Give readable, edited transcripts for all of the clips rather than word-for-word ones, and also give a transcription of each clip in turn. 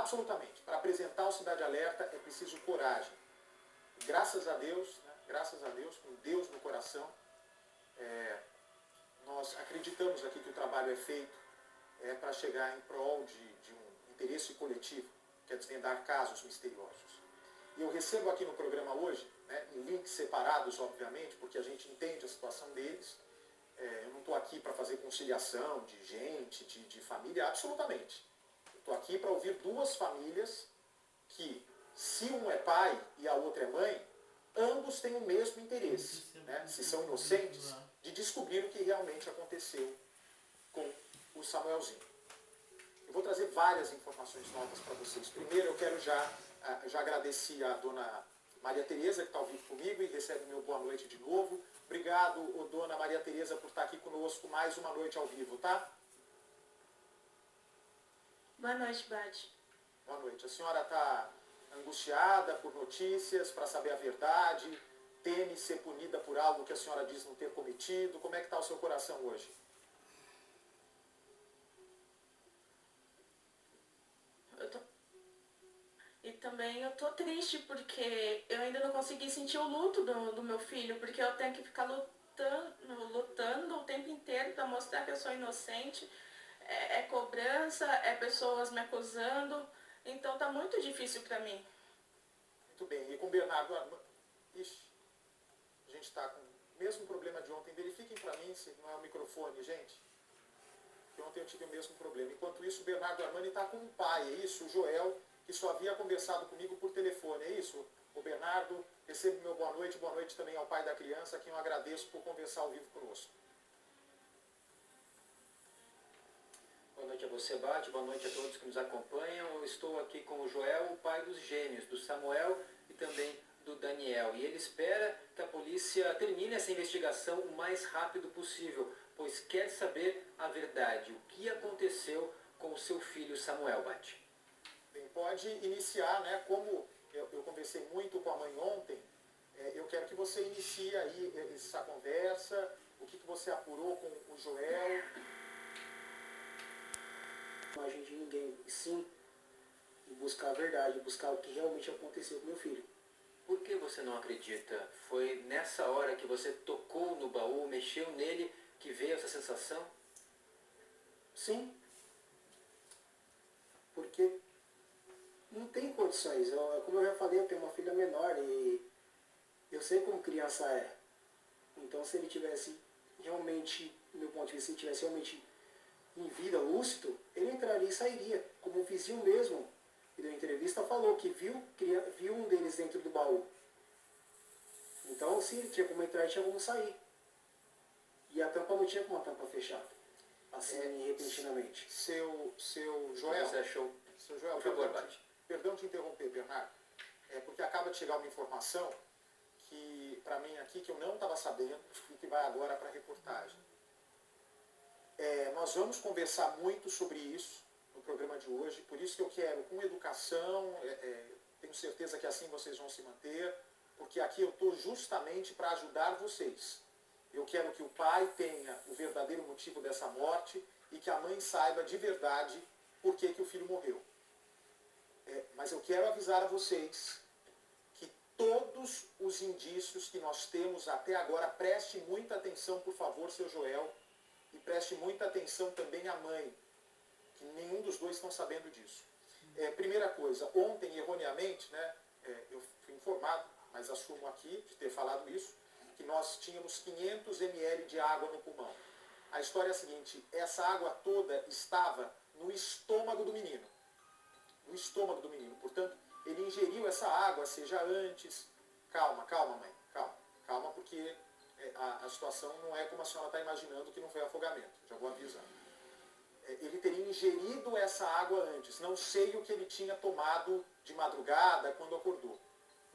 Absolutamente. Para apresentar o Cidade Alerta é preciso coragem. Graças a Deus, né, graças a Deus, com Deus no coração, nós acreditamos aqui que o trabalho é feito para chegar em prol de um interesse coletivo, que é desvendar casos misteriosos. E eu recebo aqui no programa hoje, né, em links separados, obviamente, porque a gente entende a situação deles. Eu não estou aqui para fazer conciliação de gente, de família, absolutamente. Eu estou aqui para ouvir duas famílias que, se um é pai e a outra é mãe, ambos têm o mesmo interesse, né, se são inocentes, de descobrir o que realmente aconteceu com o Samuelzinho. Eu vou trazer várias informações novas para vocês. Primeiro, eu quero já agradecer a dona Maria Tereza, que está ao vivo comigo e recebe meu boa noite de novo. Obrigado, dona Maria Tereza, por estar aqui conosco mais uma noite ao vivo, tá? Boa noite, Bate. Boa noite. A senhora está angustiada por notícias, para saber a verdade, teme ser punida por algo que a senhora diz não ter cometido. Como é que está o seu coração hoje? E também eu tô triste porque eu ainda não consegui sentir o luto do meu filho, porque eu tenho que ficar lutando o tempo inteiro para mostrar que eu sou inocente. É cobrança, é pessoas me acusando, então tá muito difícil para mim. Muito bem. E com o Bernardo Armani? Ixi, a gente está com o mesmo problema de ontem. Verifiquem para mim se não é o microfone, gente. Que ontem eu tive o mesmo problema. Enquanto isso, o Bernardo Armani está com um pai, é isso? O Joel, que só havia conversado comigo por telefone, é isso? O Bernardo, receba meu boa noite também ao pai da criança, a quem eu agradeço por conversar ao vivo conosco. Boa noite a você, Bate, boa noite a todos que nos acompanham. Eu estou aqui com o Joel, o pai dos gêmeos, do Samuel e também do Daniel. E ele espera que a polícia termine essa investigação o mais rápido possível, pois quer saber a verdade, o que aconteceu com o seu filho Samuel, Bate. Bem, pode iniciar, né? Como eu conversei muito com a mãe ontem, eu quero que você inicie aí essa conversa, o que você apurou com o Joel. Imagem de ninguém, e sim buscar a verdade, buscar o que realmente aconteceu com meu filho. Por que você não acredita? Foi nessa hora que você tocou no baú, mexeu nele, que veio essa sensação? Sim, porque não tem condições. Como eu já falei, eu tenho uma filha menor e eu sei como criança é. Então, se ele tivesse realmente, do meu ponto de vista, se ele tivesse realmente em vida, lúcido, ele entraria e sairia. Como o vizinho mesmo, que deu entrevista, falou que viu um deles dentro do baú. Então, se ele tinha como entrar, tinha como sair. E a tampa não tinha como a tampa fechar, assim, repentinamente. Seu Joel, O que você achou? seu Joel, Por favor, Bate. Perdão te interromper, Bernardo, porque acaba de chegar uma informação que, para mim aqui, que eu não estava sabendo e que vai agora para a reportagem. Nós vamos conversar muito sobre isso no programa de hoje, por isso que eu quero, com educação, tenho certeza que assim vocês vão se manter, porque aqui eu estou justamente para ajudar vocês. Eu quero que o pai tenha o verdadeiro motivo dessa morte e que a mãe saiba de verdade por que o filho morreu. Mas eu quero avisar a vocês que todos os indícios que nós temos até agora, preste muita atenção, por favor, seu Joel, e preste muita atenção também à mãe, que nenhum dos dois estão sabendo disso. Primeira coisa, ontem, erroneamente, né, eu fui informado, mas assumo aqui de ter falado isso, que nós tínhamos 500 ml de água no pulmão. A história é a seguinte, essa água toda estava no estômago do menino. No estômago do menino. Portanto, ele ingeriu essa água, seja antes... Calma, mãe, calma, porque a situação não é como a senhora está imaginando, que não foi afogamento, já vou avisando. Ele teria ingerido essa água antes, não sei o que ele tinha tomado de madrugada, quando acordou.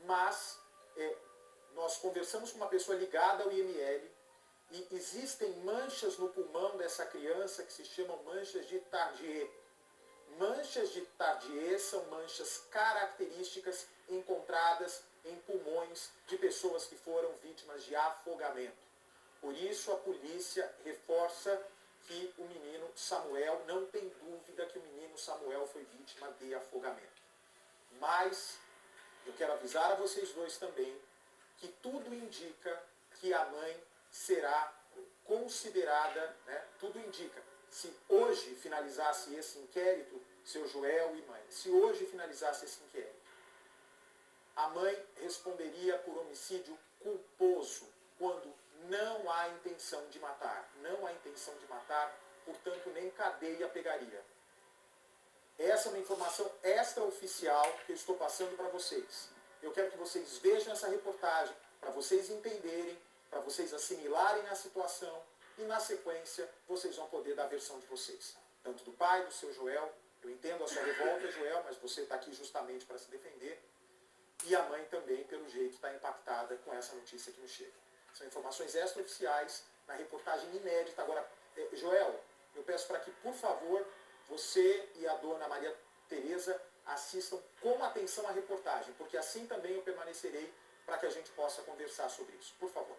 Mas nós conversamos com uma pessoa ligada ao IML, e existem manchas no pulmão dessa criança que se chamam manchas de Tardieu. Manchas de Tardieu são manchas características encontradas em pulmões de pessoas que foram vítimas de afogamento. Por isso a polícia reforça que o menino Samuel, não tem dúvida que o menino Samuel foi vítima de afogamento. Mas eu quero avisar a vocês dois também que tudo indica que a mãe será considerada, né, tudo indica, se hoje finalizasse esse inquérito, seu Joel e mãe, se hoje finalizasse esse inquérito, a mãe responderia por homicídio culposo, quando não há intenção de matar. Não há intenção de matar, portanto, nem cadeia pegaria. Essa é uma informação extraoficial que eu estou passando para vocês. Eu quero que vocês vejam essa reportagem, para vocês entenderem, para vocês assimilarem a situação, e na sequência vocês vão poder dar a versão de vocês. Tanto do pai, do seu Joel, eu entendo a sua revolta, Joel, mas você está aqui justamente para se defender, e a mãe também, pelo jeito, está impactada com essa notícia que nos chega. São informações extraoficiais na reportagem inédita. Agora, Joel, eu peço para que, por favor, você e a dona Maria Tereza assistam com atenção a reportagem, porque assim também eu permanecerei para que a gente possa conversar sobre isso. Por favor.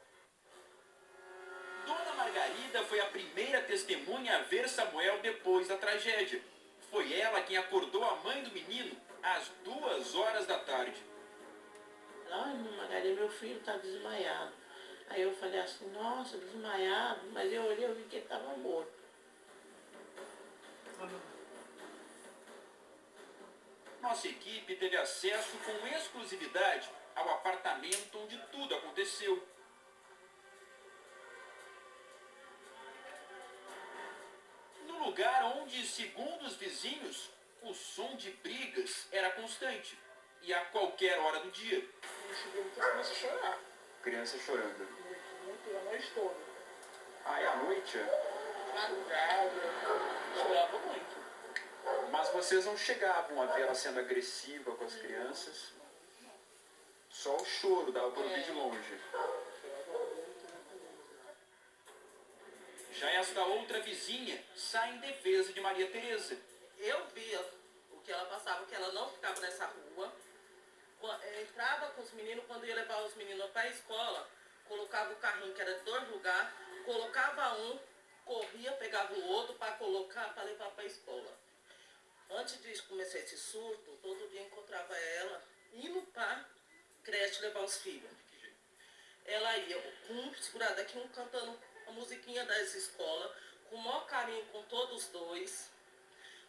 Dona Margarida foi a primeira testemunha a ver Samuel depois da tragédia. Foi ela quem acordou a mãe do menino às 2 horas da tarde. Ai, Margarida, meu filho está desmaiado. Aí eu falei assim, nossa, desmaiado, mas eu olhei e vi que ele estava morto. Nossa equipe teve acesso com exclusividade ao apartamento onde tudo aconteceu. No lugar onde, segundo os vizinhos, o som de brigas era constante e a qualquer hora do dia. Eu cheguei e comecei a chorar. Criança chorando. Muito, a noite toda. Ah, é à noite? Madrugada, chorava muito. Mas vocês não chegavam a ver ela sendo agressiva com as crianças? Só o choro dava para ouvir de longe. Já esta outra vizinha sai em defesa de Maria Tereza. Eu via o que ela passava, que ela não ficava nessa rua. Entrava com os meninos, quando ia levar os meninos para a escola, colocava o carrinho, que era de 2 lugares, colocava um, corria, pegava o outro para colocar, para levar para a escola. Antes de começar esse surto, todo dia encontrava ela indo para creche levar os filhos. Ela ia um segurado aqui, um cantando a musiquinha das escolas, com o maior carinho com todos os dois.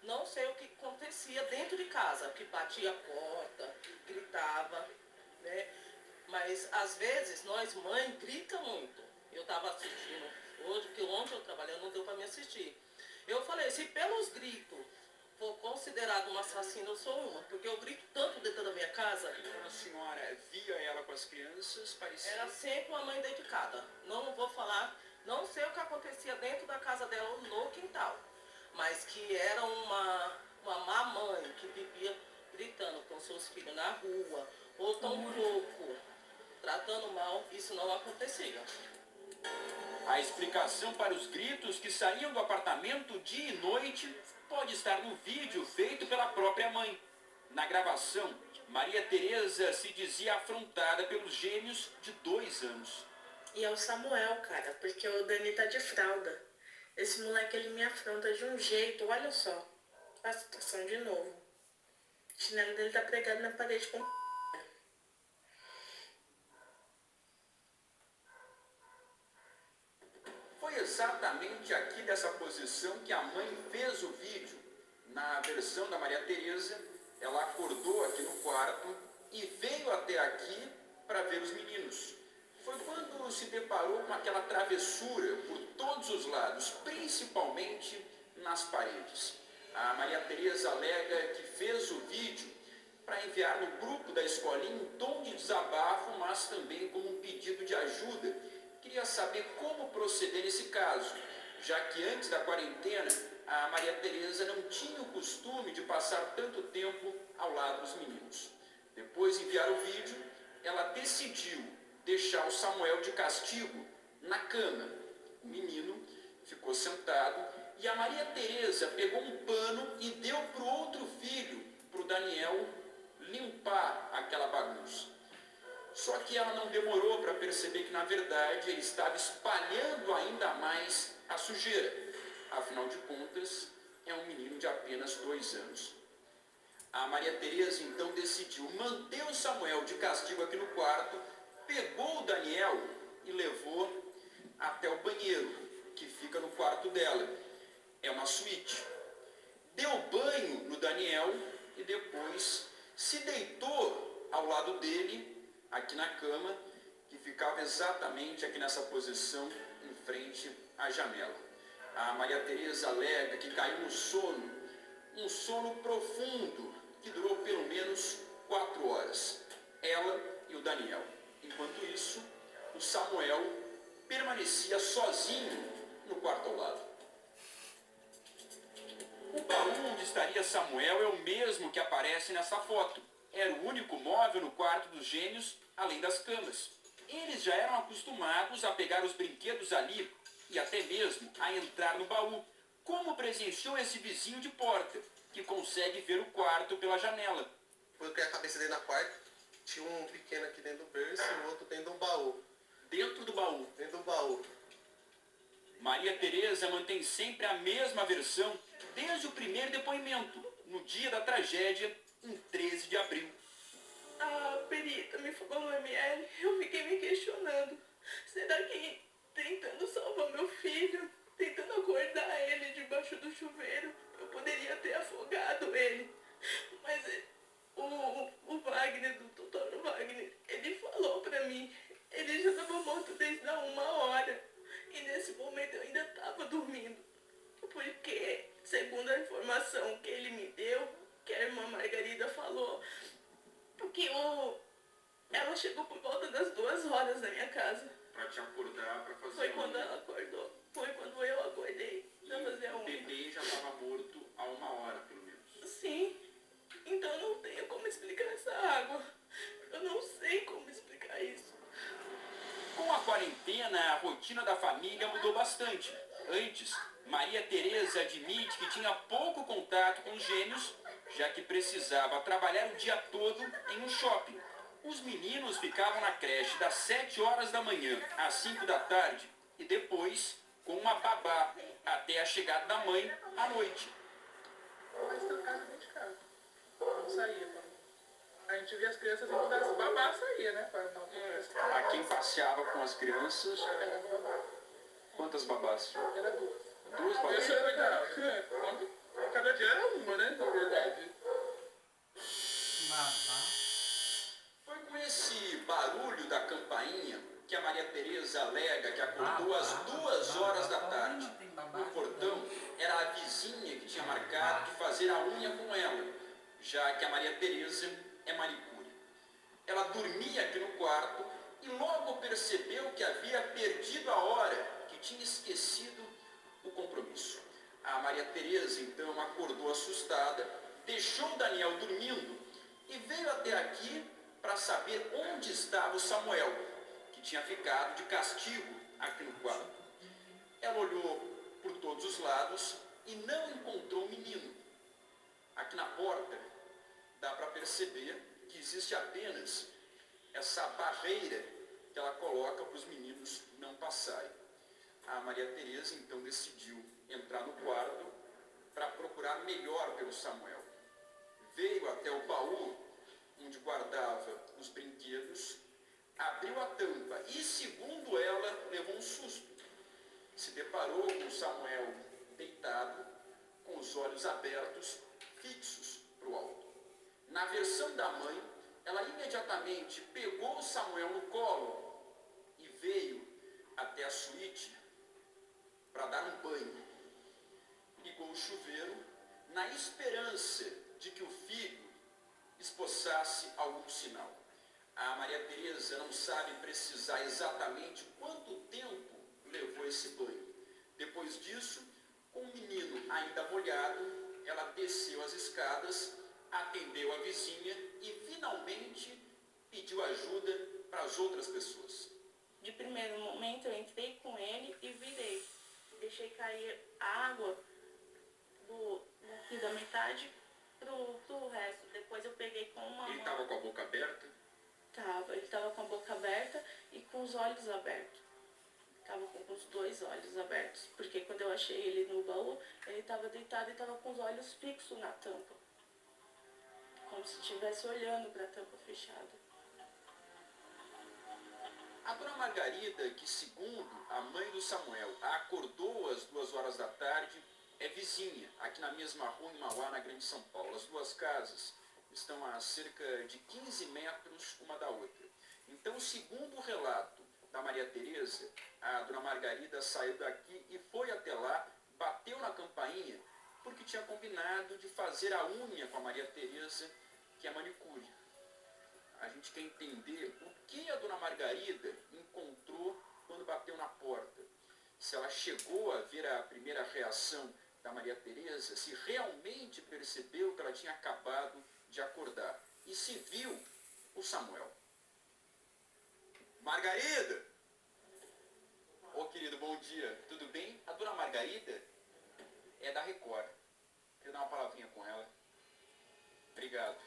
Não sei o que acontecia dentro de casa, que batia a porta, gritava, né? Mas às vezes nós mães grita muito. Eu estava assistindo hoje, que ontem eu trabalhando, não deu para me assistir. Eu falei, se pelos gritos for considerado uma assassina, eu sou uma, porque eu grito tanto dentro da minha casa. A senhora via ela com as crianças, parecia... Era sempre uma mãe dedicada. Não vou falar, não sei o que acontecia dentro da casa dela no quintal, mas que era uma má mãe que vivia gritando com seus filhos na rua, ou tão pouco, tratando mal, isso não acontecia. A explicação para os gritos que saíam do apartamento dia e noite pode estar no vídeo feito pela própria mãe. Na gravação, Maria Tereza se dizia afrontada pelos gêmeos de 2 anos. E é o Samuel, cara, porque o Dani tá de fralda. Esse moleque, ele me afronta de um jeito, olha só. A situação de novo. O chinelo dele tá pregado na parede com... Foi exatamente aqui dessa posição que a mãe fez o vídeo. Na versão da Maria Tereza, ela acordou aqui no quarto e veio até aqui para ver os meninos. Foi quando se deparou com aquela travessura por todos os lados, principalmente nas paredes. A Maria Tereza alega que fez o vídeo para enviar no grupo da escolinha um tom de desabafo, mas também como um pedido de ajuda. Queria saber como proceder nesse caso, já que antes da quarentena, a Maria Tereza não tinha o costume de passar tanto tempo ao lado dos meninos. Depois de enviar o vídeo, ela decidiu deixar o Samuel de castigo na cama. O menino ficou sentado e a Maria Tereza pegou um pano e deu para o outro filho, para o Daniel, limpar aquela bagunça. Só que ela não demorou para perceber que, na verdade, ele estava espalhando ainda mais a sujeira. Afinal de contas, é um menino de apenas 2 anos. A Maria Tereza então decidiu manter o Samuel de castigo aqui no quarto, pegou o Daniel e levou até o banheiro, que fica no quarto dela. É uma suíte. Deu banho no Daniel e depois se deitou ao lado dele, aqui na cama, que ficava exatamente aqui nessa posição, em frente à janela. A Maria Tereza alega que caiu no sono, um sono profundo, que durou pelo menos 4 horas. Ela e o Daniel. Enquanto isso, o Samuel permanecia sozinho no quarto ao lado. O baú onde estaria Samuel é o mesmo que aparece nessa foto. Era o único móvel no quarto dos gêmeos, além das camas. Eles já eram acostumados a pegar os brinquedos ali e até mesmo a entrar no baú, como presenciou esse vizinho de porta, que consegue ver o quarto pela janela. Coloquei a cabeça dele na quarta, tinha um pequeno aqui dentro do berço e o outro dentro do baú. Dentro do baú. Dentro do baú. Maria Tereza mantém sempre a mesma versão desde o primeiro depoimento, no dia da tragédia, em 13 de abril. A perita me falou no ML, eu fiquei me questionando. Será que tentando salvar meu filho, tentando acordar ele debaixo do chuveiro, eu poderia ter afogado ele? Mas o Wagner, do tutor Wagner, ele falou pra mim, ele já estava morto desde há 1 hora. E nesse momento eu ainda estava dormindo. Porque, segundo a informação que ele me deu, que a irmã Margarida falou, que ela chegou por volta das 2 horas na minha casa. Pra te acordar, pra fazer... Foi quando ela acordou. Foi quando eu acordei pra fazer a O unha. bebê já estava morto há 1 hora, pelo menos. Sim. Então eu não tenho como explicar essa água. Eu não sei como explicar isso. Com a quarentena, a rotina da família mudou bastante. Antes, Maria Tereza admite que tinha pouco contato com os gêmeos, já que precisava trabalhar o dia todo em um shopping. Os meninos ficavam na creche das 7 horas da manhã às 5 da tarde e depois com uma babá até a chegada da mãe à noite. Mas trancava dentro de casa. Não saía. A gente via as crianças e quando as babás saía, né? Para não A quem passeava com as crianças, era babá. quantas babás? Era 2. 2 babás. Esse era legal. Cada dia era uma, né? Na verdade. Foi com esse barulho da campainha que a Maria Tereza alega que acordou às 2 horas da tarde. No portão era a vizinha que tinha marcado de fazer a unha com ela, já que a Maria Tereza é manicure. Ela dormia aqui no quarto e logo percebeu que havia perdido a hora, que tinha esquecido o compromisso. A Maria Tereza então acordou assustada, deixou o Daniel dormindo e veio até aqui para saber onde estava o Samuel, que tinha ficado de castigo aqui no quarto. Ela olhou por todos os lados e não encontrou o menino. Aqui na porta dá para perceber que existe apenas essa barreira que ela coloca para os meninos não passarem. A Maria Tereza então decidiu entrar no quarto para procurar melhor pelo Samuel. Veio até o baú onde guardava os brinquedos, abriu a tampa e, segundo ela, levou um susto. Se deparou com o Samuel deitado, com os olhos abertos, fixos para o alto. Na versão da mãe, ela imediatamente pegou o Samuel no colo e veio até a suíte para dar um banho. Ligou o chuveiro na esperança de que o filho esboçasse algum sinal. A Maria Tereza não sabe precisar exatamente quanto tempo levou esse banho. Depois disso, com o menino ainda molhado, ela desceu as escadas, atendeu a vizinha e finalmente pediu ajuda para as outras pessoas. De primeiro momento eu entrei com ele e virei. Deixei cair a água da metade pro resto. Depois eu peguei com uma Ele mão. estava com a boca aberta? Ele estava com a boca aberta e com os olhos abertos. estava com os 2 olhos abertos. Porque quando eu achei ele no baú, ele estava deitado e estava com os olhos fixos na tampa. Como se estivesse olhando para a tampa fechada. A dona Margarida, que segundo a mãe do Samuel, a acordou às 2 horas da tarde, é vizinha, aqui na mesma rua em Mauá, na Grande São Paulo. As 2 casas estão a cerca de 15 metros uma da outra. Então, segundo o relato da Maria Tereza, a dona Margarida saiu daqui e foi até lá, bateu na campainha, porque tinha combinado de fazer a unha com a Maria Tereza, que é manicure. A gente quer entender o que a dona Margarida encontrou quando bateu na porta. Se ela chegou a ver a primeira reação da Maria Tereza, se realmente percebeu que ela tinha acabado de acordar. E se viu o Samuel. Margarida! Ô querido, bom dia. Tudo bem? A dona Margarida é da Record. Queria dar uma palavrinha com ela. Obrigado.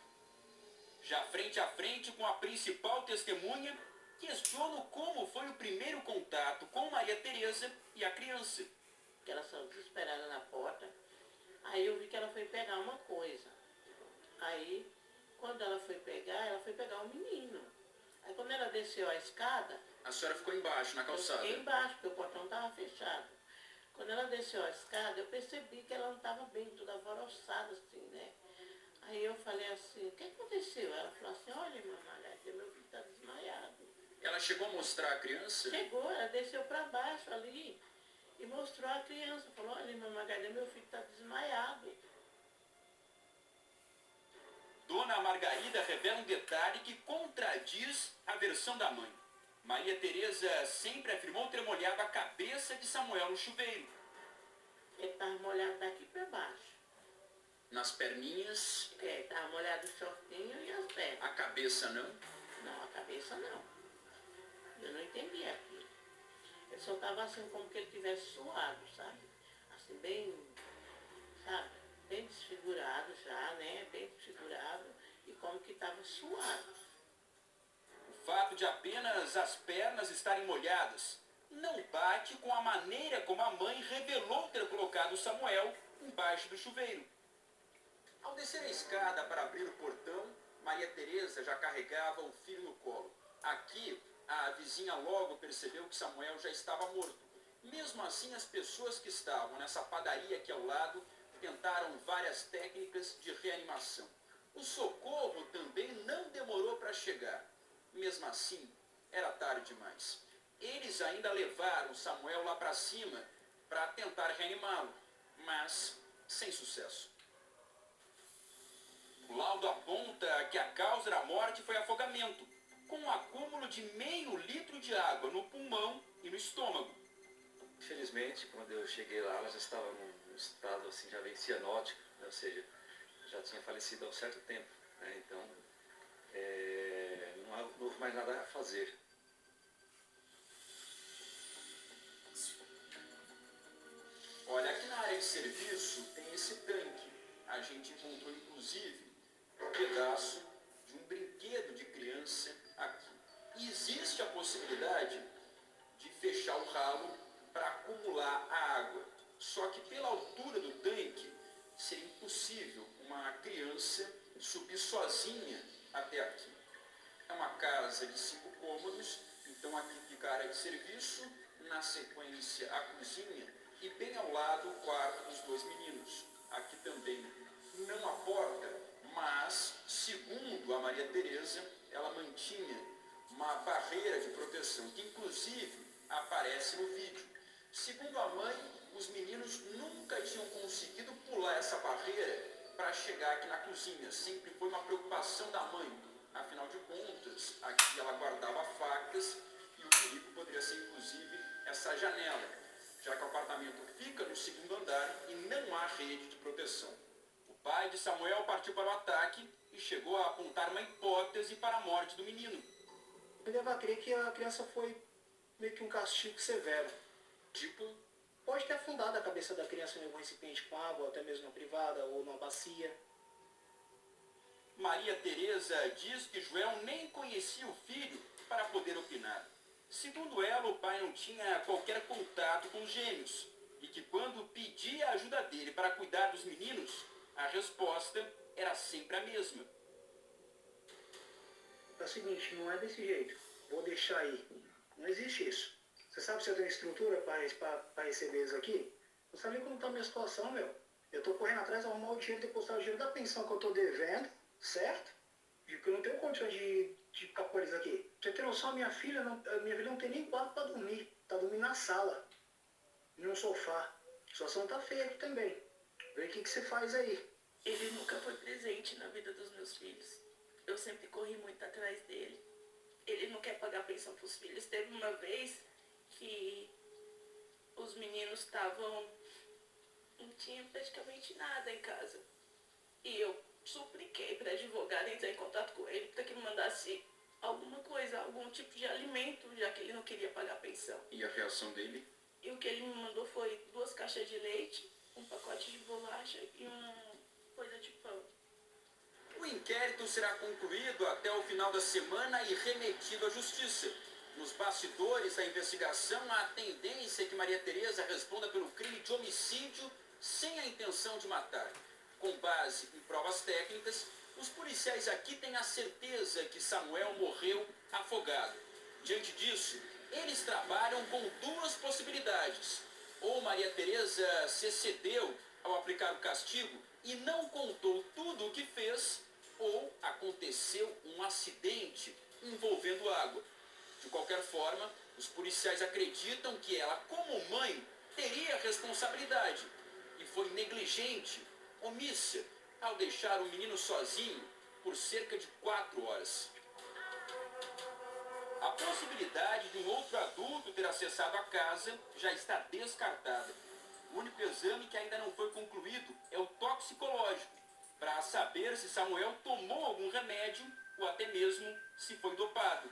Já frente a frente com a principal testemunha, questiono como foi o primeiro contato com Maria Tereza e a criança. Que ela saiu desesperada na porta. Aí eu vi que ela foi pegar uma coisa. Aí, quando ela foi pegar o menino. Aí quando ela desceu a escada... A senhora ficou embaixo, na calçada? Eu fiquei embaixo, porque o portão estava fechado. Quando ela desceu a escada, eu percebi que ela não estava bem, toda alvoroçada assim, né? Aí eu falei assim, o que aconteceu? Ela falou assim, olha, mamãe, meu filho está desmaiado. Ela chegou a mostrar a criança? Chegou, ela desceu para baixo ali e mostrou a criança. Falou, olha, mamãe, meu filho está desmaiado. Dona Margarida revela um detalhe que contradiz a versão da mãe. Maria Tereza sempre afirmou ter molhado a cabeça de Samuel no chuveiro. Ele estava molhado daqui para baixo. Nas perninhas? Estava molhado o shortinho e as pernas. A cabeça não? Não, a cabeça não. Eu não entendi aquilo. Ele só estava assim como que ele tivesse suado, sabe? Assim, bem, sabe? Bem desfigurado já, né? Bem desfigurado e como que estava suado. O fato de apenas as pernas estarem molhadas não bate com a maneira como a mãe revelou ter colocado Samuel embaixo do chuveiro. Ao descer a escada para abrir o portão, Maria Tereza já carregava o filho no colo. Aqui, a vizinha logo percebeu que Samuel já estava morto. Mesmo assim, as pessoas que estavam nessa padaria aqui ao lado tentaram várias técnicas de reanimação. O socorro também não demorou para chegar. Mesmo assim, era tarde demais. Eles ainda levaram Samuel lá para cima para tentar reanimá-lo, mas sem sucesso. O laudo aponta que a causa da morte foi afogamento, com um acúmulo de meio litro de água no pulmão e no estômago. Infelizmente, quando eu cheguei lá, ela já estava num estado assim, já bem cianótico, né? Ou seja, já tinha falecido há um certo tempo, né? Então, não houve mais nada a fazer. Olha, aqui na área de serviço tem esse tanque. A gente encontrou, inclusive, um pedaço de um brinquedo de criança aqui. E existe a possibilidade de fechar o ralo para acumular a água. Só que pela altura do tanque, seria impossível uma criança subir sozinha até aqui. É uma casa de 5 cômodos, então aqui fica a área de serviço, na sequência a cozinha e bem ao lado o quarto dos 2 meninos. Aqui também não há porta, mas, segundo a Maria Tereza, ela mantinha uma barreira de proteção, que inclusive aparece no vídeo. Segundo a mãe, os meninos nunca tinham conseguido pular essa barreira para chegar aqui na cozinha. Sempre foi uma preocupação da mãe. Afinal de contas, aqui ela guardava facas e o perigo poderia ser, inclusive, essa janela, já que o apartamento fica no 2º andar e não há rede de proteção. O pai de Samuel partiu para o ataque e chegou a apontar uma hipótese para a morte do menino. Eu levo a crer que a criança foi meio que um castigo severo. Tipo, pode ter afundado a cabeça da criança em algum recipiente com água, até mesmo na privada ou numa bacia. Maria Tereza diz que Joel nem conhecia o filho para poder opinar. Segundo ela, o pai não tinha qualquer contato com os gêmeos e que quando pedia a ajuda dele para cuidar dos meninos, a resposta era sempre a mesma. É o seguinte, não é desse jeito. Vou deixar aí. Não existe isso. Você sabe se eu tenho estrutura para receber isso aqui? Não sabe nem como está a minha situação, meu. Eu estou correndo atrás de arrumar o dinheiro, depositar o dinheiro da pensão que eu estou devendo, certo? E que eu não tenho condições de ficar por isso aqui. Pra você ter noção, minha filha não tem nem quarto para dormir. Tá dormindo na sala, no sofá. A situação tá feia aqui também. Vê o que você faz aí. Ele nunca foi presente na vida dos meus filhos. Eu sempre corri muito atrás dele. Ele não quer pagar pensão pros filhos. Teve uma vez que os meninos estavam... não tinha praticamente nada em casa. E eu supliquei para advogado entrar em contato com ele para que me mandasse alguma coisa, algum tipo de alimento, já que ele não queria pagar a pensão. E a reação dele? E o que ele me mandou foi 2 caixas de leite, um pacote de bolacha e uma coisa de pão. O inquérito será concluído até o final da semana e remetido à justiça. Nos bastidores da investigação, há a tendência que Maria Tereza responda pelo crime de homicídio sem a intenção de matar. Com base em provas técnicas, os policiais aqui têm a certeza que Samuel morreu afogado. Diante disso, eles trabalham com 2 possibilidades. Ou Maria Tereza se excedeu ao aplicar o castigo e não contou tudo o que fez, ou aconteceu um acidente envolvendo água. De qualquer forma, os policiais acreditam que ela, como mãe, teria responsabilidade e foi negligente, omissa, ao deixar o menino sozinho por cerca de 4 horas. A possibilidade de um outro adulto ter acessado a casa já está descartada. O único exame que ainda não foi concluído é o toxicológico, para saber se Samuel tomou algum remédio ou até mesmo se foi dopado.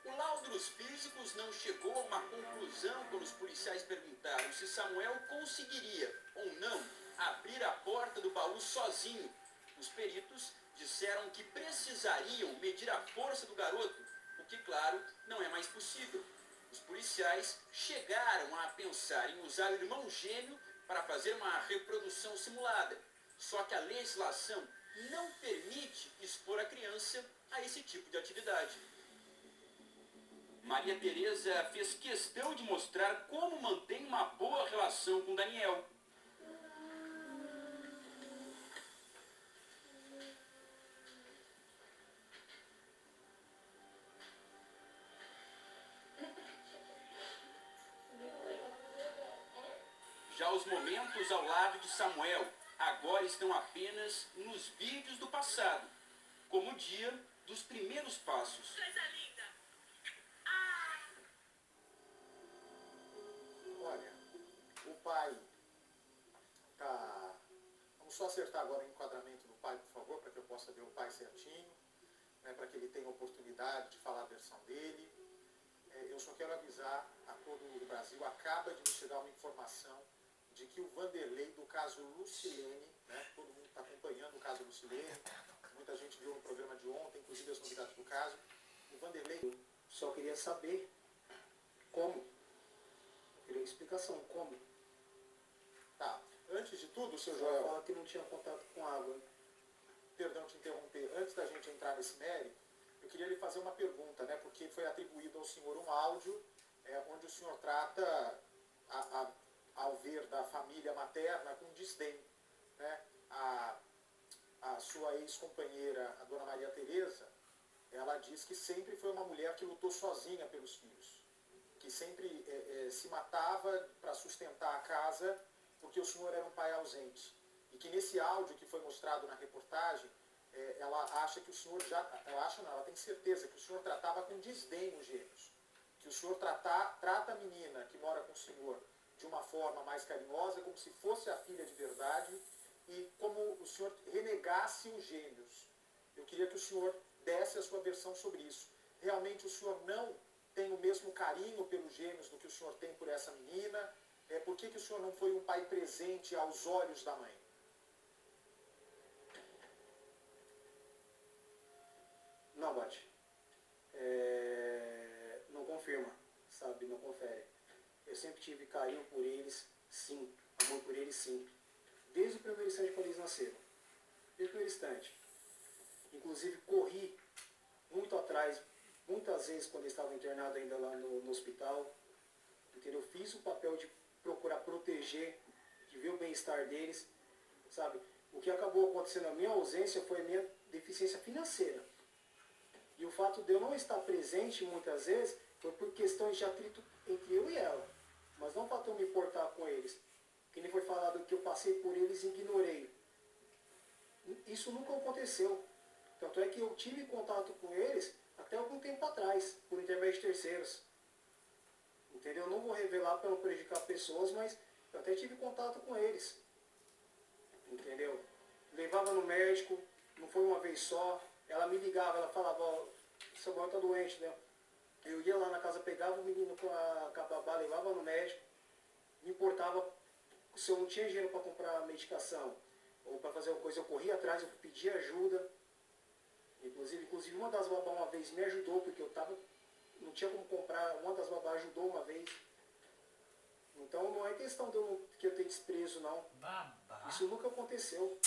O laudo dos físicos não chegou a uma conclusão quando os policiais perguntaram se Samuel conseguiria ou não abrir a porta do baú sozinho. Os peritos disseram que precisariam medir a força do garoto, o que, claro, não é mais possível. Os policiais chegaram a pensar em usar o irmão gêmeo para fazer uma reprodução simulada. Só que a legislação não permite expor a criança a esse tipo de atividade. Maria Tereza fez questão de mostrar como mantém uma boa relação com Daniel. Já os momentos ao lado de Samuel agora estão apenas nos vídeos do passado, como o dia dos primeiros passos. Olha, o pai tá... Vamos só acertar agora o enquadramento do pai, por favor, para que eu possa ver o pai certinho, né, para que ele tenha oportunidade de falar a versão dele. Eu só quero avisar a todo o Brasil, acaba de me chegar uma informação de que o Vanderlei, do caso Lucilene, né, todo mundo está acompanhando o caso Lucilene, muita gente viu no programa de ontem, inclusive as novidades do caso, o Vanderlei... Só queria saber como. Eu queria explicação, como. Tá, antes de tudo, seu Joel Joel, fala que não tinha contato com água. perdão te interromper, antes da gente entrar nesse mérito, eu queria lhe fazer uma pergunta, né, porque foi atribuído ao senhor um áudio onde o senhor trata, ao ver da família materna, com desdém. Né? A sua ex-companheira, a dona Maria Tereza, ela diz que sempre foi uma mulher que lutou sozinha pelos filhos, que sempre se matava para sustentar a casa porque o senhor era um pai ausente. E que nesse áudio que foi mostrado na reportagem, ela acha que o senhor ela tem certeza que o senhor tratava com desdém os gêmeos. Que o senhor trata a menina que mora com o senhor de uma forma mais carinhosa, como se fosse a filha de verdade, e como o senhor renegasse os gêmeos. Eu queria que o senhor desse a sua versão sobre isso. Realmente o senhor não tem o mesmo carinho pelos gêmeos do que o senhor tem por essa menina? Por que o senhor não foi um pai presente aos olhos da mãe? Não, Bate. sabe, não confere. Eu sempre tive carinho por eles, sim, amor por eles, sim. Desde o primeiro instante quando eles nasceram. Desde o primeiro instante. Inclusive corri muito atrás, muitas vezes quando eles estavam internados ainda lá no hospital. Entendeu? Fiz o papel de procurar proteger, de ver o bem-estar deles, sabe? O que acabou acontecendo na minha ausência foi a minha deficiência financeira. E o fato de eu não estar presente muitas vezes foi por questões de atrito entre eu e ela. Mas não para eu me importar com eles. Que nem foi falado que eu passei por eles e ignorei. Isso nunca aconteceu. Tanto é que eu tive contato com eles até algum tempo atrás, por intermédio de terceiros. Entendeu? Eu não vou revelar para não prejudicar pessoas, mas eu até tive contato com eles. Entendeu? Levava no médico, não foi uma vez só. Ela me ligava, ela falava, ó, Samuel tá doente, né? Eu ia lá na casa, pegava o menino com a babá, levava no médico. Me importava se eu não tinha dinheiro para comprar medicação ou para fazer alguma coisa, eu corria atrás, eu pedia ajuda. Inclusive uma das babás uma vez me ajudou, porque eu não tinha como comprar, uma das babás ajudou uma vez. Então não é questão que eu tenha desprezo, não. Babá? Isso nunca aconteceu.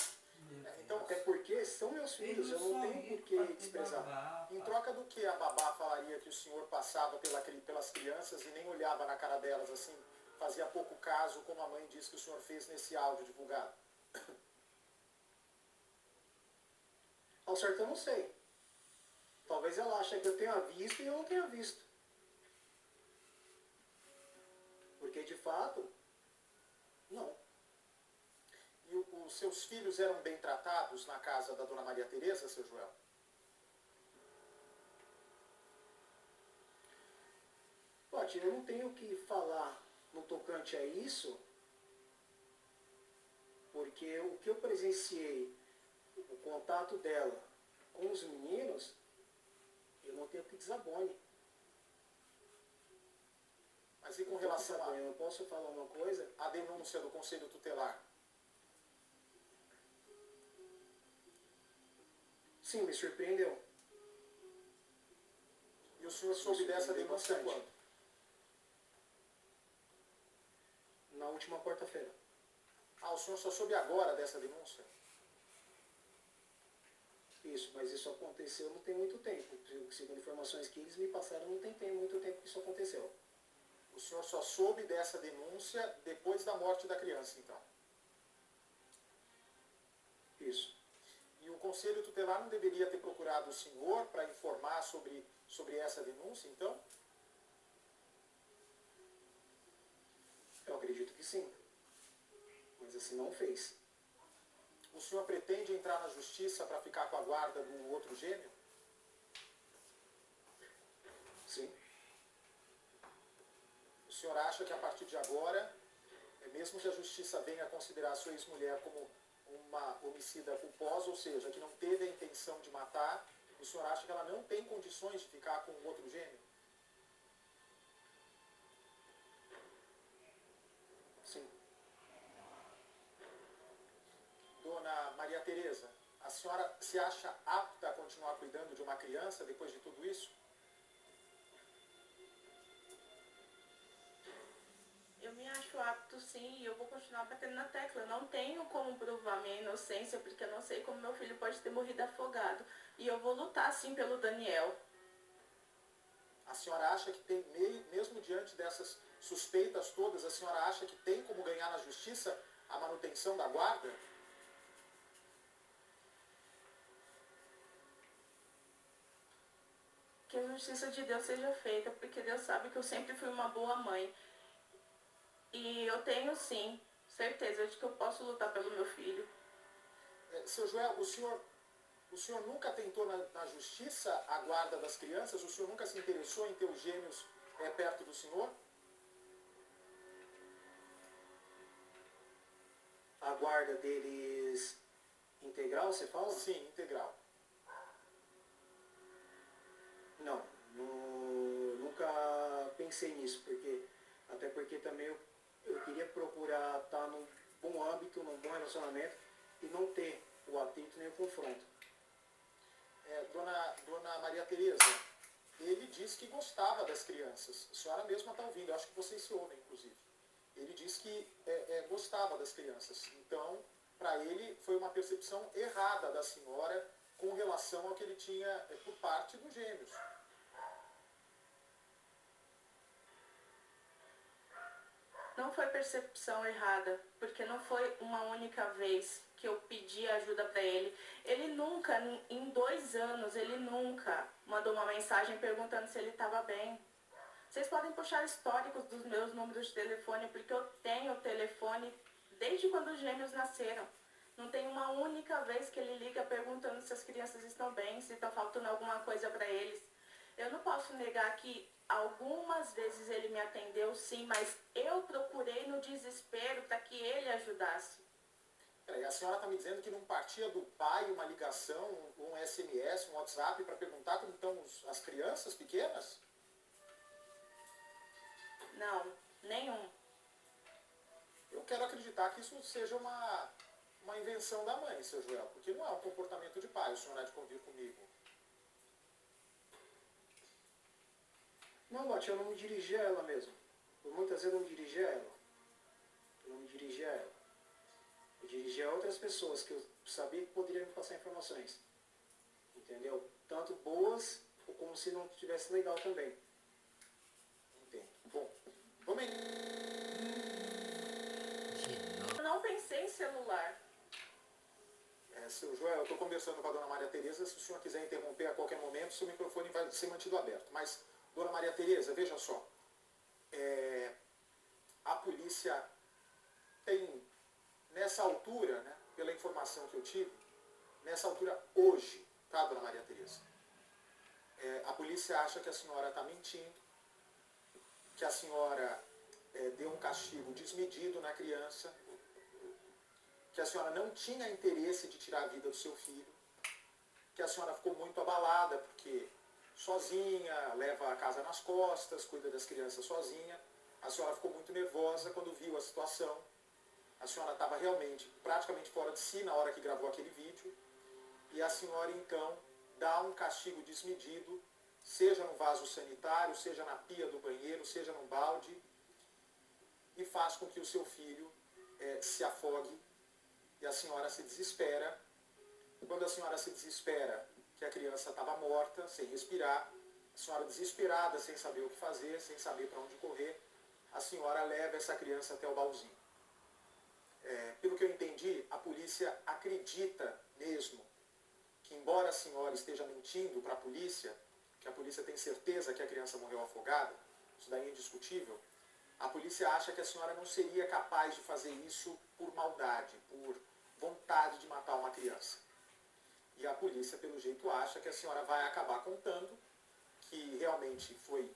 Então, Até porque são meus filhos, eu não tenho por que desprezar. em troca do que a babá falaria que o senhor passava pelas crianças e nem olhava na cara delas assim, fazia pouco caso, como a mãe disse que o senhor fez nesse áudio divulgado? Ao certo eu não sei. Talvez ela ache que eu tenha visto e eu não tenha visto. Porque de fato, não. E os seus filhos eram bem tratados na casa da Dona Maria Tereza, seu Joel? Pode, eu não tenho o que falar no tocante a isso, porque o que eu presenciei, o contato dela com os meninos, eu não tenho que desabone. Mas e com relação Eu não posso falar uma coisa? à denúncia do Conselho Tutelar? Sim, me surpreendeu. E o senhor soube dessa denúncia quando? Na última quarta-feira. Ah, o senhor só soube agora dessa denúncia? Isso, mas isso aconteceu não tem muito tempo. Segundo informações que eles me passaram, não tem muito tempo que isso aconteceu. O senhor só soube dessa denúncia depois da morte da criança, então? Isso. E o Conselho Tutelar não deveria ter procurado o senhor para informar sobre essa denúncia, então? Eu acredito que sim. Mas assim não fez. O senhor pretende entrar na justiça para ficar com a guarda do outro gêmeo? Sim. O senhor acha que a partir de agora, mesmo que a justiça venha a considerar a sua ex-mulher como uma homicida culposa, ou seja, que não teve a intenção de matar, o senhor acha que ela não tem condições de ficar com o outro gêmeo? Sim. Dona Maria Tereza, a senhora se acha apta a continuar cuidando de uma criança depois de tudo isso? Eu me acho apto sim e eu vou continuar batendo na tecla. Eu não tenho como provar minha inocência porque eu não sei como meu filho pode ter morrido afogado. E eu vou lutar sim pelo Daniel. A senhora acha que tem, mesmo diante dessas suspeitas todas, a senhora acha que tem como ganhar na justiça a manutenção da guarda? Que a justiça de Deus seja feita, porque Deus sabe que eu sempre fui uma boa mãe. E eu tenho sim certeza de que eu posso lutar pelo meu filho. Seu Joel, o senhor nunca tentou na justiça a guarda das crianças? O senhor nunca se interessou em ter os gêmeos perto do senhor? A guarda deles integral, você fala? Sim, integral. Não, nunca pensei nisso, até porque também eu queria procurar estar num bom âmbito, num bom relacionamento e não ter o atrito nem o confronto. Dona Maria Tereza, ele disse que gostava das crianças. A senhora mesma está ouvindo, eu acho que vocês se ouvem, inclusive. Ele disse que gostava das crianças. Então, para ele, foi uma percepção errada da senhora com relação ao que ele tinha por parte dos gêmeos. Não foi percepção errada, porque não foi uma única vez que eu pedi ajuda para ele. Ele nunca, em 2 anos, ele nunca mandou uma mensagem perguntando se ele estava bem. Vocês podem puxar históricos dos meus números de telefone, porque eu tenho telefone desde quando os gêmeos nasceram. Não tem uma única vez que ele liga perguntando se as crianças estão bem, se está faltando alguma coisa para eles. Eu não posso negar que algumas vezes ele me atendeu, sim, mas eu procurei no desespero para que ele ajudasse. E a senhora está me dizendo que não partia do pai uma ligação, um SMS, um WhatsApp para perguntar como estão as crianças pequenas? Não, nenhum. Eu quero acreditar que isso seja uma invenção da mãe, seu Joel, porque não é um comportamento de pai, o senhor há de convir comigo. Não, Lote, eu não me dirigi a ela mesmo. Por muitas vezes eu não me dirigi a ela. Eu não me dirigi a ela. Eu dirigi a outras pessoas que eu sabia que poderiam me passar informações. Entendeu? Tanto boas, como se não estivesse legal também. Entendo. Bom, vamos Eu não pensei em celular. Seu Joel, eu estou conversando com a dona Maria Tereza, se o senhor quiser interromper a qualquer momento, seu microfone vai ser mantido aberto. Mas, dona Maria Tereza, veja só, a polícia tem, nessa altura, né, pela informação que eu tive, nessa altura hoje, tá, dona Maria Tereza? A polícia acha que a senhora está mentindo, que a senhora deu um castigo desmedido na criança, que a senhora não tinha interesse de tirar a vida do seu filho, que a senhora ficou muito abalada porque sozinha, leva a casa nas costas, cuida das crianças sozinha. A senhora ficou muito nervosa quando viu a situação. A senhora estava realmente praticamente fora de si na hora que gravou aquele vídeo. E a senhora então dá um castigo desmedido, seja no vaso sanitário, seja na pia do banheiro, seja num balde, e faz com que o seu filho se afogue. E a senhora se desespera. Quando a senhora se desespera que a criança estava morta, sem respirar, a senhora desesperada, sem saber o que fazer, sem saber para onde correr, a senhora leva essa criança até o baúzinho. Pelo que eu entendi, a polícia acredita mesmo que, embora a senhora esteja mentindo para a polícia, que a polícia tem certeza que a criança morreu afogada, isso daí é indiscutível, a polícia acha que a senhora não seria capaz de fazer isso por maldade, por vontade de matar uma criança. E a polícia, pelo jeito, acha que a senhora vai acabar contando que realmente foi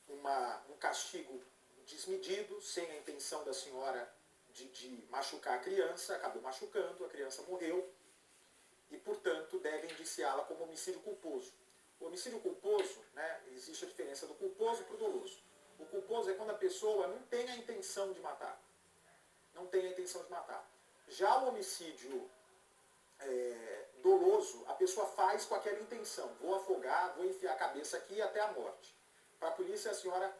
um castigo desmedido, sem a intenção da senhora de machucar a criança, acabou machucando, a criança morreu, e, portanto, deve indiciá-la como homicídio culposo. O homicídio culposo, né, existe a diferença do culposo para o doloso. O culposo é quando a pessoa não tem a intenção de matar. Não tem a intenção de matar. Já o homicídio doloso, a pessoa faz com aquela intenção. Vou afogar, vou enfiar a cabeça aqui até a morte. Para a polícia, a senhora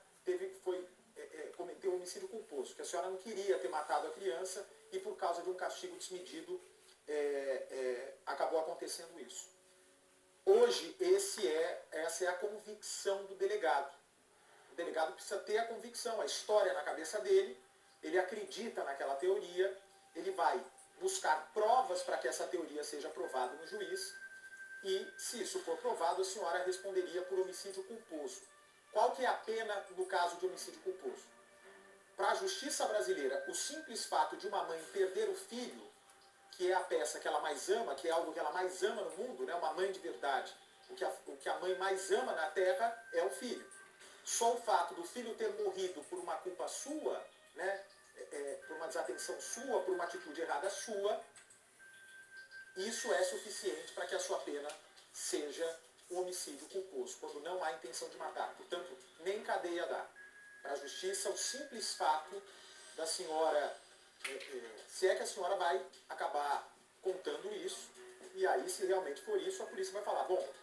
cometeu um homicídio culposo, que a senhora não queria ter matado a criança e por causa de um castigo desmedido acabou acontecendo isso. Hoje, essa é a convicção do delegado. O delegado precisa ter a convicção, a história na cabeça dele, ele acredita naquela teoria, ele vai buscar provas para que essa teoria seja provada no juiz e, se isso for provado, a senhora responderia por homicídio culposo. Qual que é a pena no caso de homicídio culposo? Para a justiça brasileira, o simples fato de uma mãe perder o filho, que é a peça que ela mais ama, que é algo que ela mais ama no mundo, né? Uma mãe de verdade, o que a mãe mais ama na terra é o filho. Só o fato do filho ter morrido por uma culpa sua, né? Por uma desatenção sua, por uma atitude errada sua, isso é suficiente para que a sua pena seja um homicídio culposo, quando não há intenção de matar. Portanto, nem cadeia dá. Para a justiça, o simples fato da senhora, se é que a senhora vai acabar contando isso, e aí, se realmente for isso, a polícia vai falar, bom,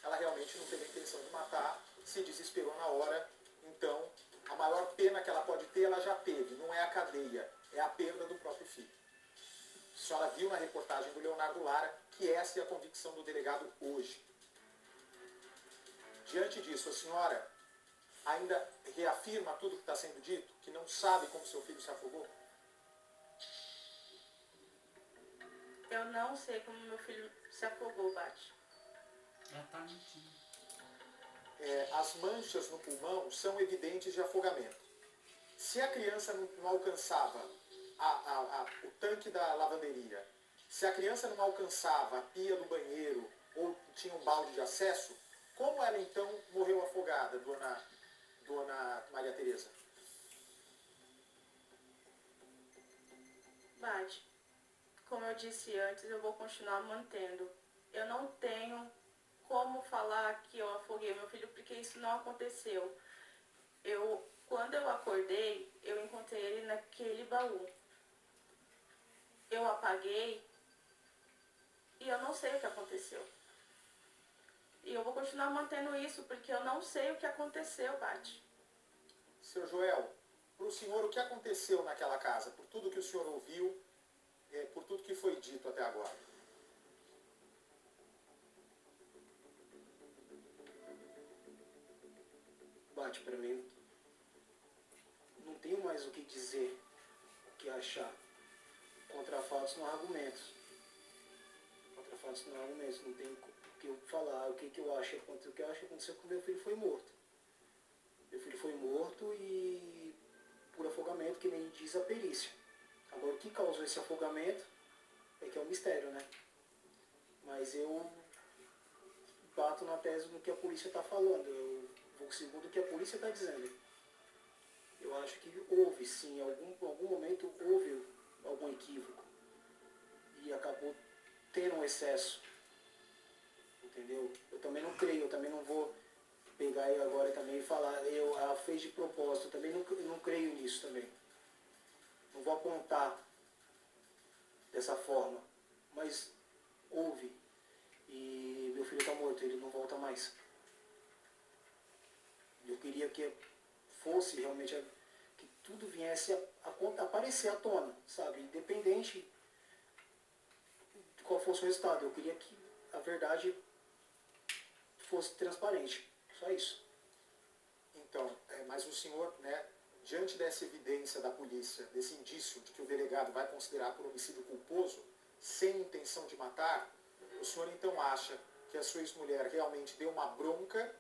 ela realmente não teve a intenção de matar, se desesperou na hora, então a maior pena que ela pode ter, ela já teve, não é a cadeia, é a perda do próprio filho. A senhora viu na reportagem do Leonardo Lara que essa é a convicção do delegado hoje. Diante disso, a senhora ainda reafirma tudo que está sendo dito? Que não sabe como seu filho se afogou? Eu não sei como meu filho se afogou, Bate. Ela tá mentindo. As manchas no pulmão são evidentes de afogamento. Se a criança não alcançava o tanque da lavanderia, se a criança não alcançava a pia do banheiro ou tinha um balde de acesso, como ela então morreu afogada, dona Maria Tereza? Bate, como eu disse antes, eu vou continuar mantendo. Eu não tenho como falar que eu afoguei meu filho, porque isso não aconteceu. Quando eu acordei, eu encontrei ele naquele baú. Eu apaguei e eu não sei o que aconteceu. E eu vou continuar mantendo isso, porque eu não sei o que aconteceu, Bate. Seu Joel, para o senhor, o que aconteceu naquela casa? Por tudo que o senhor ouviu, por tudo que foi dito até agora. Bate, para mim, não tenho mais o que dizer, o que achar. Contra fatos não há argumentos. Contra fatos não há argumentos. Não tem o que eu falar, o que eu acho que aconteceu. O que eu acho que aconteceu é que meu filho foi morto. Meu filho foi morto e por afogamento, que nem diz a perícia. Agora, o que causou esse afogamento é que é um mistério, né? Mas eu bato na tese do que a polícia está falando. Eu vou segundo o que a polícia está dizendo. Eu acho que houve, sim, em algum momento houve algum equívoco. E acabou tendo um excesso. Entendeu? Eu também não creio, eu também não vou pegar eu agora também e falar, ela fez de propósito, eu também não creio nisso também. Não vou apontar dessa forma. Mas houve. E meu filho está morto, ele não volta mais. Eu queria que fosse realmente, que tudo viesse a aparecer à tona, sabe? Independente de qual fosse o resultado. Eu queria que a verdade fosse transparente. Só isso. Então, mas o senhor, né, diante dessa evidência da polícia, desse indício de que o delegado vai considerar por homicídio culposo, sem intenção de matar, o senhor então acha que a sua ex-mulher realmente deu uma bronca,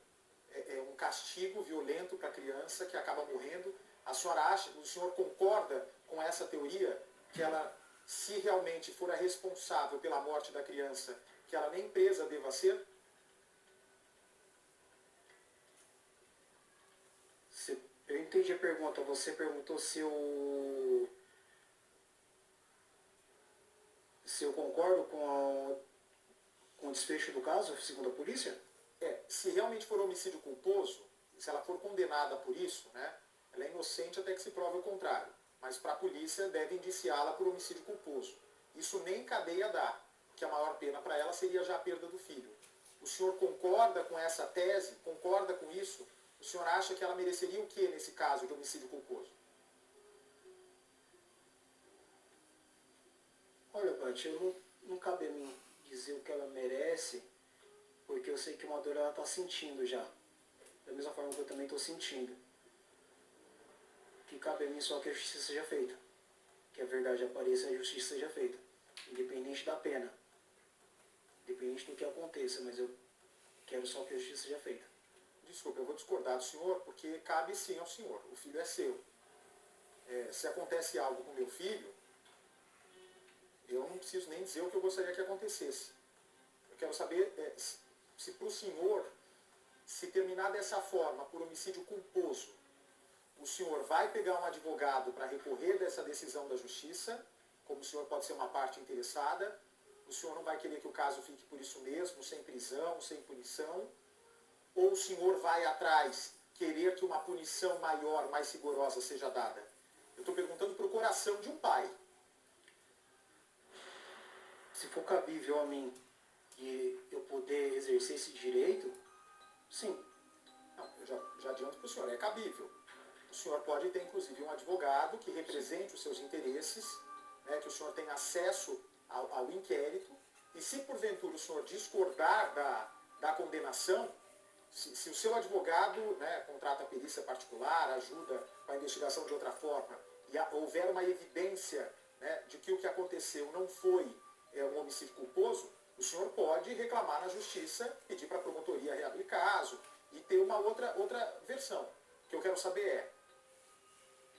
um castigo violento para a criança que acaba morrendo? A senhora acha, o senhor concorda com essa teoria, que ela, se realmente for a responsável pela morte da criança, que ela nem presa deva ser? Eu entendi a pergunta. Você perguntou se eu concordo com o desfecho do caso, segundo a polícia? Se realmente for homicídio culposo, se ela for condenada por isso, né, ela é inocente até que se prove o contrário. Mas para a polícia deve indiciá-la por homicídio culposo. Isso nem cadeia dá, que a maior pena para ela seria já a perda do filho. O senhor concorda com essa tese? Concorda com isso? O senhor acha que ela mereceria o que nesse caso de homicídio culposo? Olha, Bate, não cabe a mim dizer o que ela merece, porque eu sei que uma dor ela está sentindo já. Da mesma forma que eu também estou sentindo. O que cabe a mim só que a justiça seja feita. Que a verdade apareça e a justiça seja feita. Independente da pena. Independente do que aconteça, mas eu quero só que a justiça seja feita. Desculpa, eu vou discordar do senhor, porque cabe sim ao senhor. O filho é seu. Se acontece algo com meu filho, eu não preciso nem dizer o que eu gostaria que acontecesse. Eu quero saber se para o senhor, se terminar dessa forma, por homicídio culposo, o senhor vai pegar um advogado para recorrer dessa decisão da justiça, como o senhor pode ser uma parte interessada, o senhor não vai querer que o caso fique por isso mesmo, sem prisão, sem punição, ou o senhor vai atrás querer que uma punição maior, mais rigorosa seja dada? Eu estou perguntando para o coração de um pai. Se for cabível a mim de eu poder exercer esse direito, sim. Não, eu já adianto para o senhor, é cabível. O senhor pode ter, inclusive, um advogado que represente os seus interesses, né, que o senhor tenha acesso ao inquérito, e se porventura o senhor discordar da condenação, se o seu advogado, né, contrata a perícia particular, ajuda com a investigação de outra forma, e houver uma evidência, né, de que o que aconteceu não foi um homicídio culposo, o senhor pode reclamar na justiça, pedir para a promotoria reabrir caso e ter uma outra versão. O que eu quero saber é,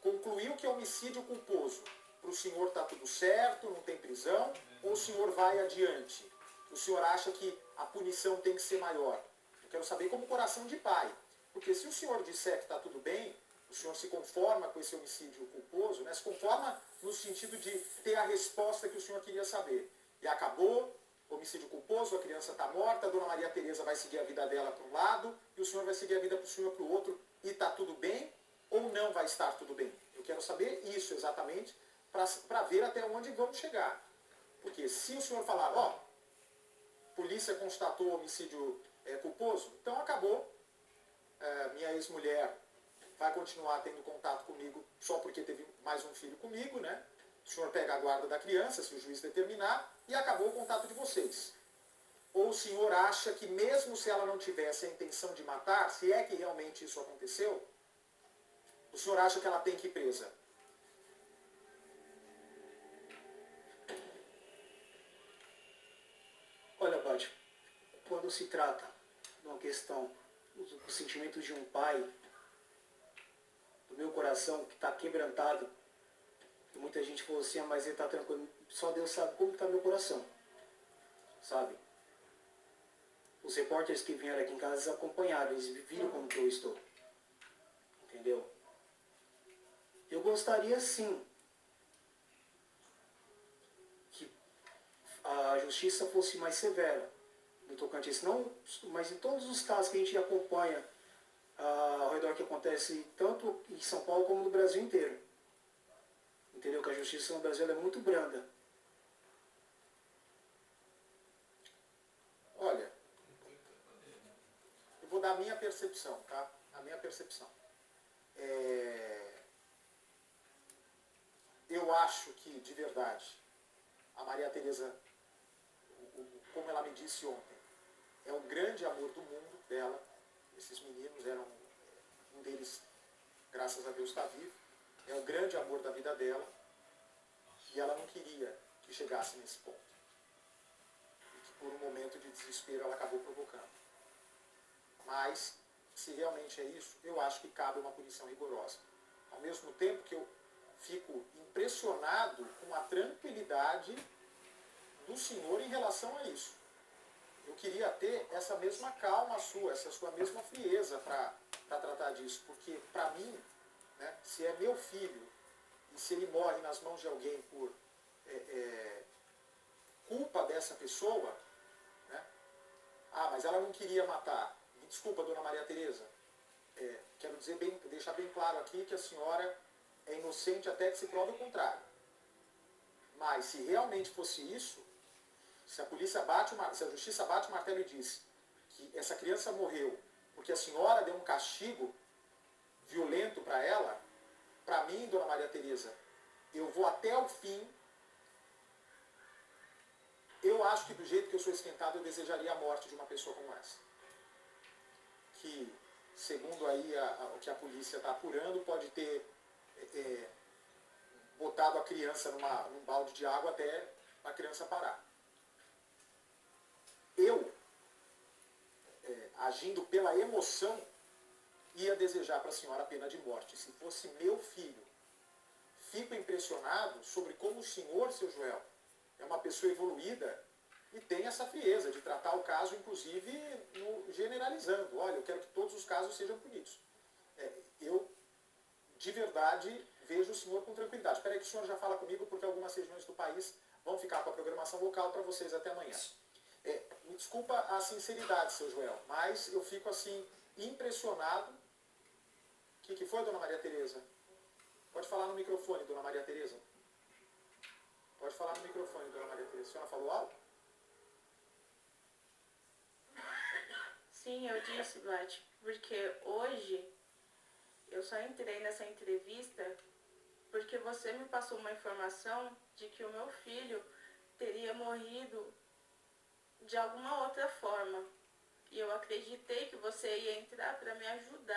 concluiu que é homicídio culposo, para o senhor está tudo certo, não tem prisão, ou o senhor vai adiante? O senhor acha que a punição tem que ser maior? Eu quero saber como coração de pai. Porque se o senhor disser que está tudo bem, o senhor se conforma com esse homicídio culposo, né? Se conforma no sentido de ter a resposta que o senhor queria saber. E acabou, homicídio culposo, a criança está morta, a dona Maria Tereza vai seguir a vida dela para um lado, e o senhor vai seguir a vida para o senhor para o outro, e está tudo bem, ou não vai estar tudo bem? Eu quero saber isso exatamente, para ver até onde vamos chegar. Porque se o senhor falar, ó, polícia constatou homicídio culposo, então acabou, minha ex-mulher vai continuar tendo contato comigo só porque teve mais um filho comigo, né? O senhor pega a guarda da criança, se o juiz determinar, e acabou o contato de vocês. Ou o senhor acha que mesmo se ela não tivesse a intenção de matar, se é que realmente isso aconteceu, o senhor acha que ela tem que ir presa? Olha, Bate, quando se trata de uma questão dos sentimentos de um pai, do meu coração que está quebrantado, e muita gente falou assim, mas ele está tranquilo, só Deus sabe como está meu coração, sabe? Os repórteres que vieram aqui em casa eles acompanharam, eles viram como que eu estou, entendeu? Eu gostaria sim que a justiça fosse mais severa no tocante, não, mas em todos os casos que a gente acompanha ao redor que acontece tanto em São Paulo como no Brasil inteiro. Entendeu? Que a justiça no Brasil é muito branda. Olha, eu vou dar a minha percepção, tá? A minha percepção. Eu acho que, de verdade, a Maria Tereza, como ela me disse ontem, é o grande amor do mundo dela. Esses meninos eram, um deles, graças a Deus, está vivo. É o grande amor da vida dela. E ela não queria que chegasse nesse ponto. E que por um momento de desespero ela acabou provocando. Mas, se realmente é isso, eu acho que cabe uma punição rigorosa. Ao mesmo tempo que eu fico impressionado com a tranquilidade do senhor em relação a isso. Eu queria ter essa mesma calma sua, essa sua mesma frieza para tratar disso, porque para mim, né, se é meu filho e se ele morre nas mãos de alguém por culpa dessa pessoa, né, mas ela não queria matar. Me desculpa, dona Maria Tereza, quero deixar bem claro aqui que a senhora é inocente até que se prove o contrário. Mas se realmente fosse isso, se a justiça bate o martelo e diz que essa criança morreu porque a senhora deu um castigo violento para ela, para mim, dona Maria Tereza, eu vou até o fim. Eu acho que do jeito que eu sou esquentado, eu desejaria a morte de uma pessoa como essa. Que, segundo aí o que a polícia está apurando, pode ter botado a criança num balde de água até a criança parar. Eu, agindo pela emoção, ia desejar para a senhora a pena de morte. Se fosse meu filho, fico impressionado sobre como o senhor, seu Joel, é uma pessoa evoluída e tem essa frieza de tratar o caso, inclusive, generalizando. Olha, eu quero que todos os casos sejam punidos. Eu, de verdade, vejo o senhor com tranquilidade. Espera aí que o senhor já fala comigo, porque algumas regiões do país vão ficar com a programação local para vocês até amanhã. Me desculpa a sinceridade, seu Joel, mas eu fico assim, impressionado. O que foi, dona Maria Tereza? Pode falar no microfone, dona Maria Tereza. Pode falar no microfone, dona Maria Tereza. A senhora falou algo? Sim, eu disse, Bate, porque hoje eu só entrei nessa entrevista porque você me passou uma informação de que o meu filho teria morrido de alguma outra forma. E eu acreditei que você ia entrar para me ajudar.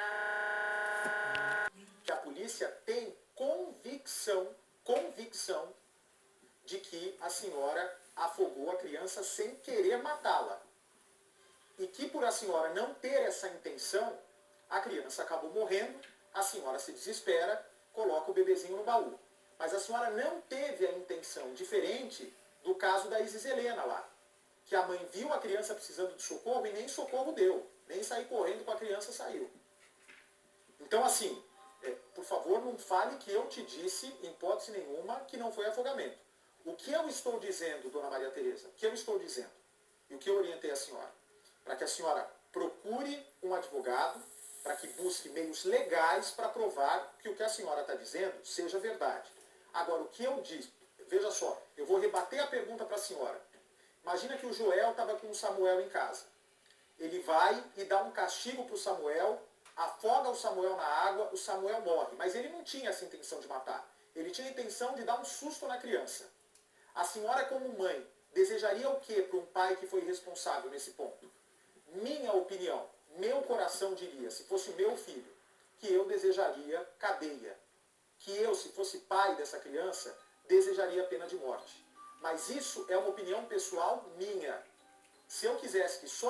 Que a polícia tem convicção de que a senhora afogou a criança sem querer matá-la. E que por a senhora não ter essa intenção, a criança acabou morrendo, a senhora se desespera, coloca o bebezinho no baú. Mas a senhora não teve a intenção, diferente do caso da Isis Helena lá, que a mãe viu a criança precisando de socorro e nem socorro deu, nem sair correndo com a criança saiu. Então assim, por favor, não fale que eu te disse, em hipótese nenhuma, que não foi afogamento. O que eu estou dizendo, dona Maria Tereza, o que eu estou dizendo, e o que eu orientei a senhora, para que a senhora procure um advogado, para que busque meios legais para provar que o que a senhora está dizendo seja verdade. Agora, o que eu disse, veja só, eu vou rebater a pergunta para a senhora. Imagina que o Joel estava com o Samuel em casa. Ele vai e dá um castigo para o Samuel, afoga o Samuel na água, o Samuel morre. Mas ele não tinha essa intenção de matar. Ele tinha a intenção de dar um susto na criança. A senhora, como mãe, desejaria o que para um pai que foi responsável nesse ponto? Minha opinião, meu coração diria, se fosse meu filho, que eu desejaria cadeia. Que eu, se fosse pai dessa criança, desejaria pena de morte. Mas isso é uma opinião pessoal minha. Se eu quisesse que só